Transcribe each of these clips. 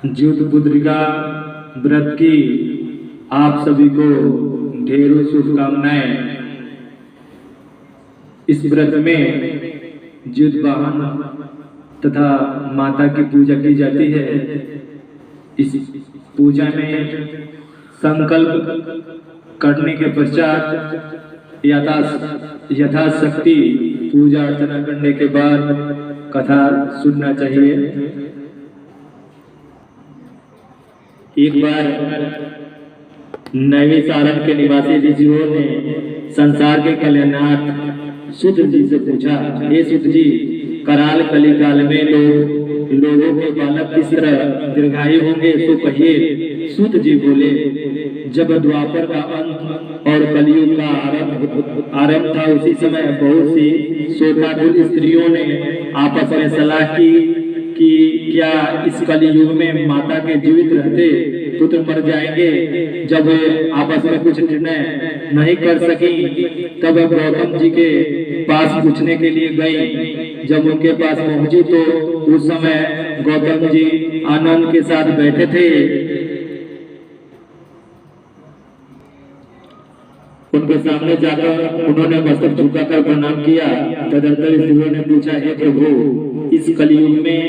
ज्योत पुत्रिका व्रत की आप सभी को ढेरों शुभकामनाएं। इस व्रत में ज्योत वाहन तथा माता की पूजा की जाती है। इस पूजा में संकल्प करने के पश्चात यथाशक्ति पूजा अर्चना करने के बाद कथा सुनना चाहिए। एक बार नैवी सारण के निवासी ऋषियों ने संसार के कल्याणार्थ सूत जी से पूछा, हे सूत जी, कराल कली काल में लोगों के बालक किस तरह दीर्घायु होंगे, तो कहिए। सूत जी बोले, जब द्वापर का अंत और कलयुग का आरंभ था, उसी समय बहुत सी शोभाकुल स्त्रियों ने आपस में सलाह की कि क्या इस कलयुग में माता के जीवित रहते पुत्र मर जाएंगे। जब वे आपस में कुछ निर्णय नहीं कर सकी, तब गौतम जी के पास पूछने के लिए गई। जब उनके पास पहुंची तो उस समय गौतम जी आनंद के साथ बैठे थे। उनके सामने जाकर उन्होंने मस्तक झुकाकर प्रणाम किया। तदंतर स्त्रियों ने पूछा, हे प्रभु, इस कलयुग में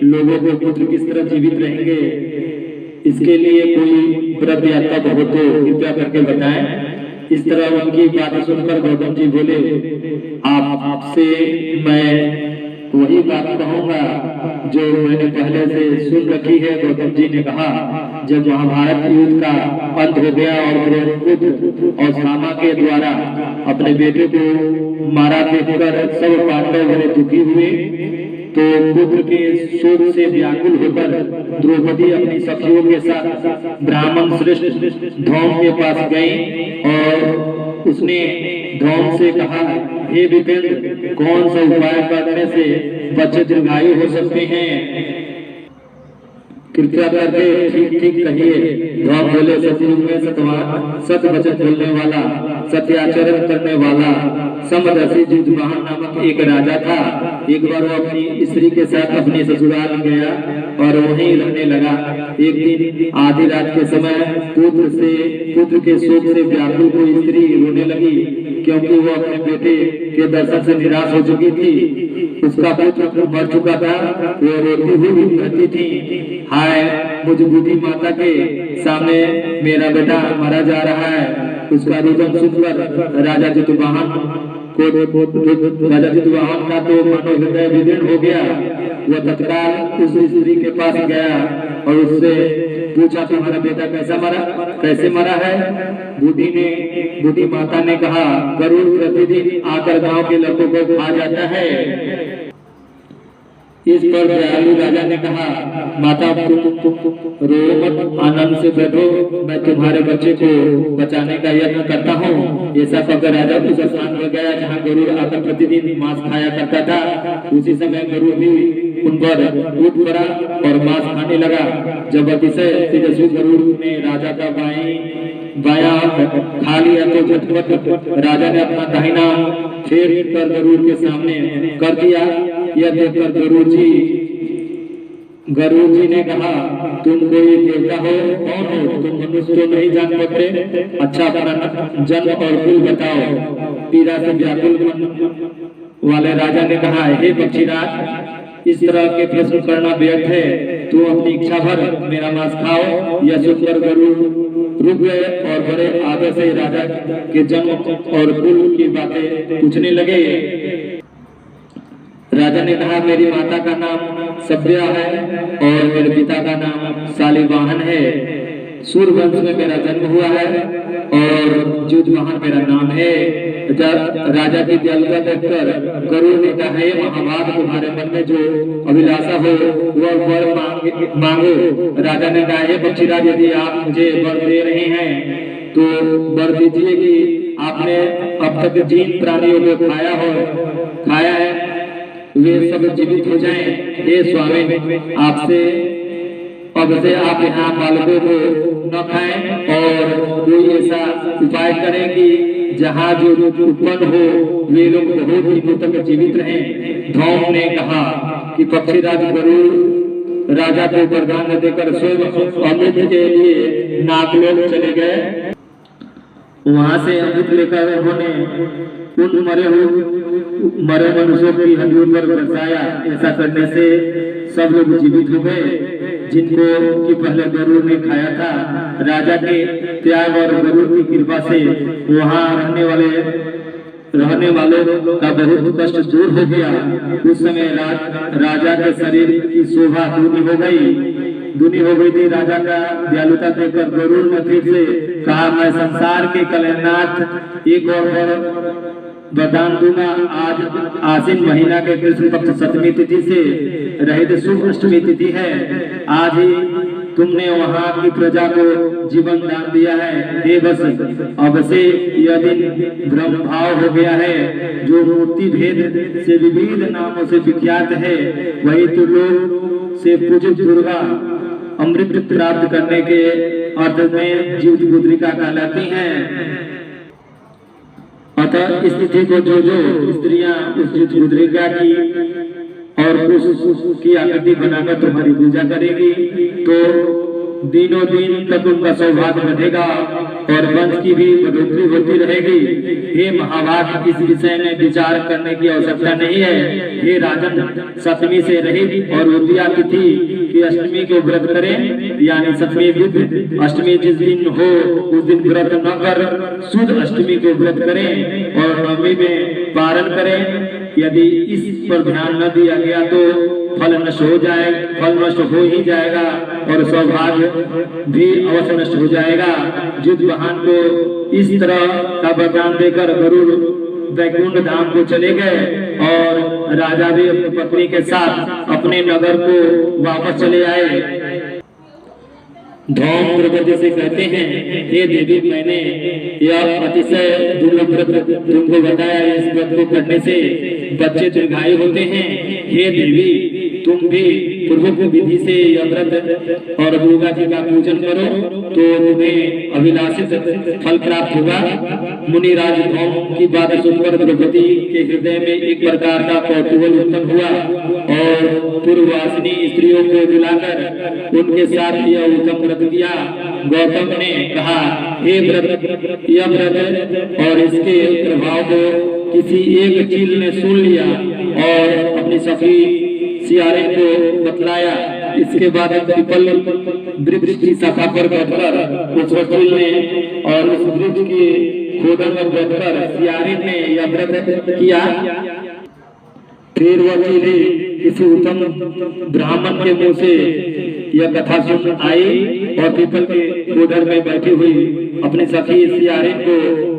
लोगों को पुत्र किस तरह जीवित रहेंगे, इसके लिए कोई व्रत या तप हो तो कृपया करके बताएं। इस तरह उनकी बात सुनकर गौतम जी बोले, आपसे मैं वही बात कहूंगा जो मैंने पहले से सुन रखी है। गौतम जी ने कहा, जब महाभारत युद्ध का अंत हो गया और द्रौपदी और सामा के द्वारा अपने बेटे को मारा देखकर सब पांडव बड़े दुखी हुए, तो पुत्र के शोक से व्याकुल होकर द्रौपदी अपनी सखियों के साथ ब्राह्मण श्रेष्ठ धौम के पास गई और उसने धौम से कहा, हे विपेंद्र, कौन सा उपाय करने से बच्चे दीर्घायु हो सकते हैं, कृपया करके ठीक ठीक कहिए। धौम बोले, सतयुग में सत वचन बोलने वाला, सत्याचरण करने वाला समदर्शी जुजवाहन नामक एक राजा था। एक बार वो अपनी स्त्री के साथ अपने ससुराल गया और वहीं रहने लगा। एक दिन आधी रात के समय पुत्र के शोक से व्याकुल कोई स्त्री रोने लगी, क्योंकि वो अपने बेटे के दर्शन से निराश हो चुकी थी। उसका पुत्र मर चुका था। वो रोती हुई कहती थी, हाय, मुझ बूढ़ी माता के सामने मेरा बेटा मारा जा रहा है। उसका रुदन सुनकर राजा जितवाहन का तो मानो हृदय विदीर्ण हो गया। वह तत्काल उस स्त्री के पास गया और उससे पूछा, तुम्हारा बेटा कैसे मरा है। बूढ़ी माता ने कहा, गरुड़ प्रतिदिन आकर गांव के लड़कों को खा जाता है। इस पर दयालु राजा ने कहा, माता, रो मत, आनंद से बैठो, मैं तुम्हारे बच्चे को बचाने का यत्न करता हूँ। ऐसा कहकर राजा उस स्थान पर गया जहाँ गरुड़ आकर प्रतिदिन मांस खाया करता था। उसी समय गरुड़ भी उन पर टूट पड़ा और मांस खाने लगा। जब अतिशय तेजस्वी गरुड़ ने राजा का बाया खा लिया तो झटपट राजा ने अपना दाहिना फेर कर गरुड़ के सामने कर दिया। यह देखकर गरुड़ जी ने कहा, तुम कोई देवता हो, कौन हो, तुम मनुष्य तो नहीं जान पाते। अच्छा, अपना जन्म और कुल बताओ। पीड़ा से व्याकुल वाले राजा ने कहा, हे पक्षीराज, इस तरह के प्रश्न करना व्यर्थ है। तू अपनी इच्छा भर मेरा मांस खाओ। यह सुनकर गरुड़ रुक गए और बड़े आदर से राजा के जन्म और कुल की बातें पूछने लगे। राजा ने कहा, मेरी माता का नाम सभ्या है और मेरे पिता का नाम शालिवाहन है। सूर्यवंश में मेरा जन्म हुआ है और जुजवाहन मेरा नाम है। राजा की दयालुता देखकर गरुड़ ने कहा, हे महाभाग, तुम्हारे मन में जो अभिलाषा हो वह वर मांगो। राजा ने कहा, हे पक्षीराज, यदि आप मुझे वर दे रहे हैं तो वर दीजिए कि आपने अब तक जिन प्राणियों को खाया है वे सब जीवित हो जाएं। हे स्वामी, अब से आप यहाँ बालकों को न खाएं और कोई ऐसा उपाय करें कि जहाँ जो उत्पन्न हो वे लोग बहुत दिनों तक जीवित रहें। धौम ने कहा कि पक्षीराज गरुड़ राजा को वरदान देकर स्वयं अमृत के लिए नागलोक चले गए। वहां से अमृत लेकर उन्होंने उन मरे मनुष्यों की हड्डियों पर बरसाया। ऐसा करने से सब लोग जीवित हो गए जिनको कि पहले गरुड़ ने खाया था। राजा के त्याग और गरुड़ की कृपा से वहां रहने वालों का बहुत कष्ट दूर हो गया। उस समय राजा के शरीर की शोभा दूनी हो गई थी। राजा का दयालुता देखकर गरुड़ ने फिर से कहा, मैं संसार के कल्याणार्थ एक और वरदान दूंगा। आज आश्विन महीना के कृष्ण पक्ष सप्तमी तिथि से रहित शुभ अष्टमी तिथि है। आज ही तुमने वहां की प्रजा को जीवन दान दिया है। हे बस अब से यह दिन ब्रह्म भाव हो गया है। जो मूर्ति भेद से विविध नामों से विख्यात है, वही तो लोग से पूजित दुर्गा अमृत प्राप्त करने के अर्थ में जीवित पुत्रिका कहलाती हैं। अतः इस तिथि को जो स्त्रियां उस जीवित पुत्रिका की और उसकी आकृति बनाकर तुम्हारी पूजा करेगी तो दिनों दिन तक उनका सौभाग्य बढ़ेगा और वंश की भी बढ़ोतरी होती रहेगी। हे महाभाग, इस विषय में विचार करने की आवश्यकता नहीं है। हे राजन, सप्तमी से रहित और द्वितीया तिथि की अष्टमी को व्रत करें, यानी सप्तमी बुध अष्टमी जिस दिन हो उस दिन व्रत न कर शुद्ध अष्टमी को व्रत करें और नवमी में पारण करें। यदि इस पर ध्यान न दिया गया तो फल नष्ट हो ही जाएगा और सौभाग्य भी अवश्य नष्ट हो जाएगा। जिस वाहन को इस तरह का वरदान देकर गरुड़ वैकुंठ धाम को चले गए और राजा भी अपनी पत्नी के साथ अपने नगर को वापस चले आए। धौम द्रौपदी से कहते हैं, हे देवी, मैंने यह अतिशय दुर्लभ व्रत तुमको बताया। इस व्रत को करने से बच्चे दीर्घायु होते हैं। हे देवी, तुम भी पूर्वोक्त विधि से यह व्रत और दुर्गा जी का पूजन करो तो तुम्हें अभिलाषित फल प्राप्त होगा। मुनिराज धौम की बात सुनकर द्रौपदी के हृदय में एक प्रकार का कौतूहल उत्पन्न हुआ और पूर्ववासिनी स्त्रियों को बुलाकर उनके साथ यह उत्तम व्रत किया। गौतम ने कहा, हे व्रत, यह व्रत और इसके प्रभाव को किसी एक चील ने सुन लिया और अपनी सखी सियारे को बतलाया। इसके बाद पीपल वृक्ष की शाखा पर बैठकर उस वकील ने और उस वृक्ष के खोदन में बैठकर सियारे ने यह व्रत किया। फिर वकील किसी उत्तम ब्राह्मण के मुंह से यह कथा सुन आई और पीपल के खोदर में बैठी हुई अपनी सखी सियारे को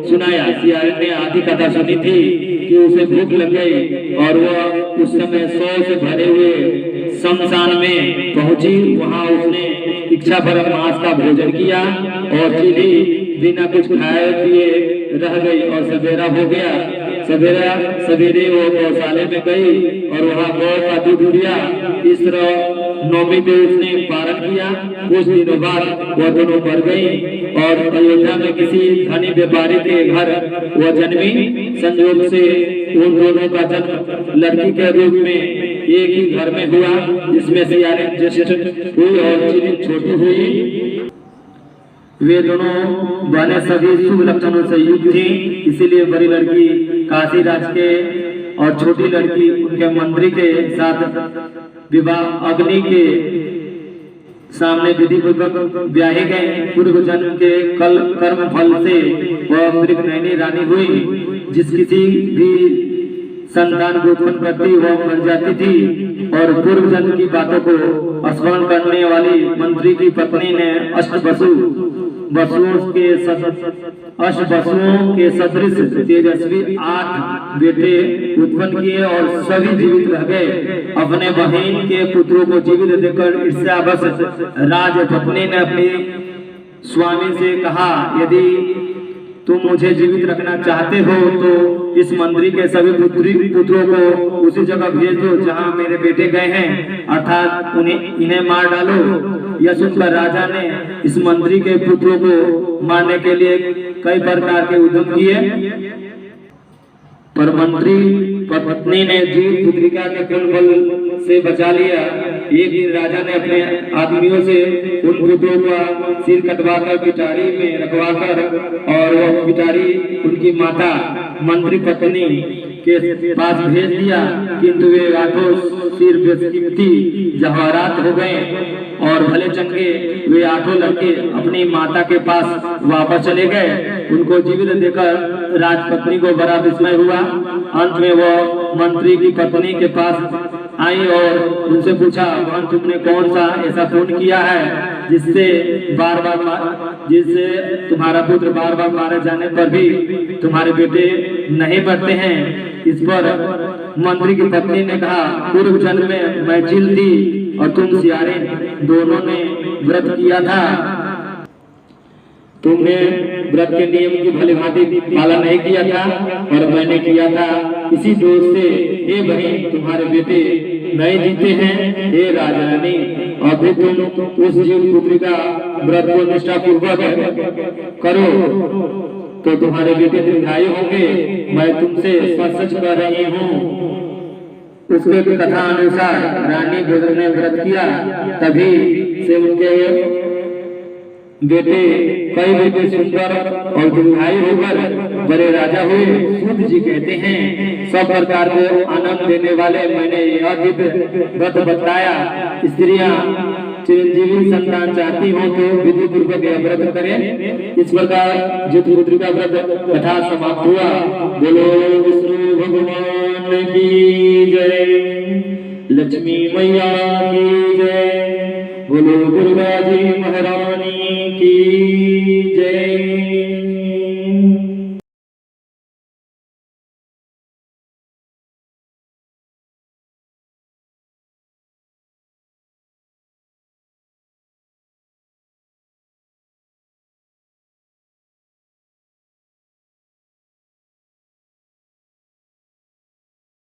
सुनाया। सियारे ने आधी कथा सुनी थी कि उसे भूख लग गई और वह उस समय 100 से भरे हुए शमशान में पहुंची। वहां उसने इच्छा पर मांस का भोजन किया और चीली बिना कुछ खाए पिए रह गई और सवेरा हो गया। सवेरे वो गौशाले में गई और वहां गौ का दूध दिया। इस तरह नौमी को उसने पारण किया। कुछ दिनों बाद वह दोनों मर गई और अयोध्या में किसी धनी व्यापारी के घर वह जन्मी। संयोग से उन दोनों का जन्म लड़की के रूप में एक ही घर में हुआ, जिसमें सियारे ज्येष्ठ हुई और चीली छोटी हुई। वे दोनों बहनें सभी शुभ लक्षणों से युक्त थी। इसीलिए बड़ी लड़की काशी राज के और छोटी लड़की उनके मंत्री के साथ विवाह अग्नि के सामने विधि पूर्वक ब्याहे गए। पूर्व जन्म के कर्म फल से वह मृगनयनी रानी हुई। जिस किसी भी संतान को उत्पन्न करती वह मर जाती थी और पूर्व जन्म की बातों को स्मरण करने वाली मंत्री की पत्नी ने अष्टवसुओं के सदृश तेजस्वी 8 बेटे उत्पन्न किए और सभी जीवित रह गए। अपने बहन के पुत्रों को जीवित देखकर ईर्ष्यावश राजपत्नी ने अपने स्वामी से कहा, यदि तुम मुझे जीवित रखना चाहते हो तो इस मंत्री के सभी पुत्रों को उसी जगह भेज दो जहां मेरे बेटे गए हैं, अर्थात इन्हें मार डालो। यह सुनकर राजा ने इस मंत्री के पुत्रों को मारने के लिए कई प्रकार के उद्यम किए, पर मंत्री पत्नी ने जीवित पुत्रिका के कुल बल से बचा लिया। एक दिन राजा ने अपने आदमियों से उन पुत्रों का सिर कटवाकर पिटारी में रखवाकर और वह पिटारी उनकी माता मंत्री पत्नी के पास भेज दिया, किंतु वे आठों सिर बेकीमती जवाहरात हो गए और भले चंगे वे आठों लड़के अपनी माता के पास वापस चले गए। उनको जीवित देखकर राजपत्नी को बड़ा विस्मय हुआ। अंत में वो मंत्री की पत्नी के पास आई और उनसे पूछा, भगवान तुमने कौन सा ऐसा खून किया है जिससे तुम्हारा पुत्र बार बार मारे जाने पर भी तुम्हारे बेटे नहीं बढ़ते हैं। इस पर मंत्री की पत्नी ने कहा, पूर्व जन्म में मैं चिल थी और तुम सियारे, दोनों ने व्रत किया था। तुमने व्रत के नियम की भली भांति पालन नहीं किया था और मैंने किया था। इसी दोष से हे बहन तुम्हारे बेटे नहीं जीते हैं। हे राजरानी, अभी तुम उस जीव पुत्री का व्रत को निष्ठा पूर्वक करो तो तुम्हारे बेटे दीर्घायु होंगे। मैं तुमसे सच कह रही हूँ। उसके कथा अनुसार रानी भोजन ने व्रत किया, तभी से उनके बेटे कई बेटे सुंदर और दीर्घायु होकर बड़े राजा हुए। सूत जी कहते हैं, सब प्रकार को आनंद देने वाले मैंने यह दिव्य व्रत बताया। स्त्रियां चिरंजीवी संतान चाहती हो तो विधि पूर्वक यह व्रत करें। इस प्रकार जितपुत्री का व्रत कथा समाप्त हुआ। बोलो विष्णु भगवान की जय, लक्ष्मी मैया की जय, बोलो दुर्गा जी महारानी की